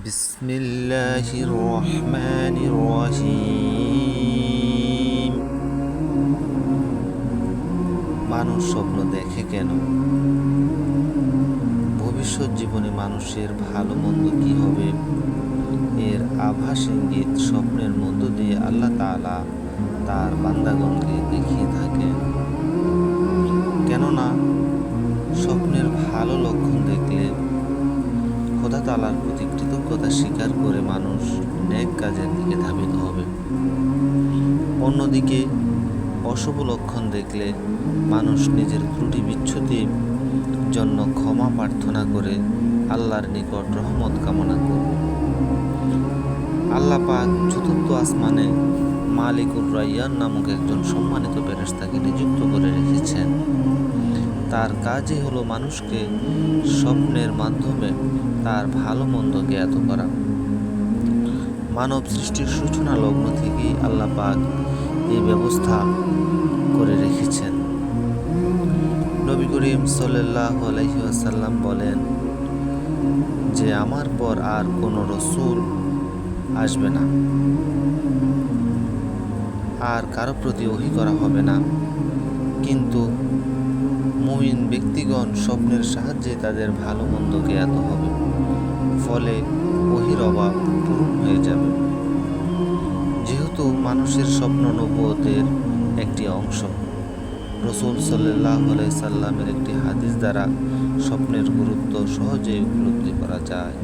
বিসমিল্লাহির রহমানির রহিম। মানুষ স্বপ্ন দেখে কেন? ভবিষ্যৎ জীবনে মানুষের ভালো মন্দ কি হবে, এর আভাস ইঙ্গিত স্বপ্নের মধ্য দিয়ে আল্লাহ তাআলা তার বান্দাগণকে দেখিয়ে থাকেন। কেননা স্বপ্নের ভালো লক্ষণ দেখলে খোদা তাআলার প্রতি কৃতজ্ঞতা স্বীকার করে মানুষ নেক কাজের দিকে ধাবিত হবে। অন্যদিকে অশুভ লক্ষণ দেখলে মানুষ নিজের ত্রুটি বিচ্ছুতির জন্য ক্ষমা প্রার্থনা করে আল্লাহর নিকট রহমত কামনা করবে। আল্লাহ পাক চতুর্থ আসমানে মালিকুর রাইয়ান নামক একজন সম্মানিত ফেরেশতাকে নিযুক্ত করে রেখেছেন। তার কাজই হলো মানুষকে স্বপ্নের মাধ্যমে তার ভালো মন্দ জ্ঞাত করা। মানব সৃষ্টির সূচনা লগ্ন থেকেই আল্লাহ পাক এই ব্যবস্থা করে রেখেছেন। নবী করিম সাল্লাল্লাহু আলাইহি ওয়াসাল্লাম বলেন যে আমার পর আর কোনো রসূল আসবে না, আর কারো প্রতি ওহী করা হবে না, কিন্তু মুমিন ব্যক্তিগণ স্বপ্নের সাহায্যে তাদের ভালো মন্দ জ্ঞাত হবে, ফলে ওহীর অভাব পূরণ হয়ে যাবে। যেহেতু মানুষের স্বপ্ন নবুয়তের একটি অংশ, রাসূল সাল্লাল্লাহু আলাইহি সাল্লামের একটি হাদিস দ্বারা স্বপ্নের গুরুত্ব সহজেই উপলব্ধি করা যায়।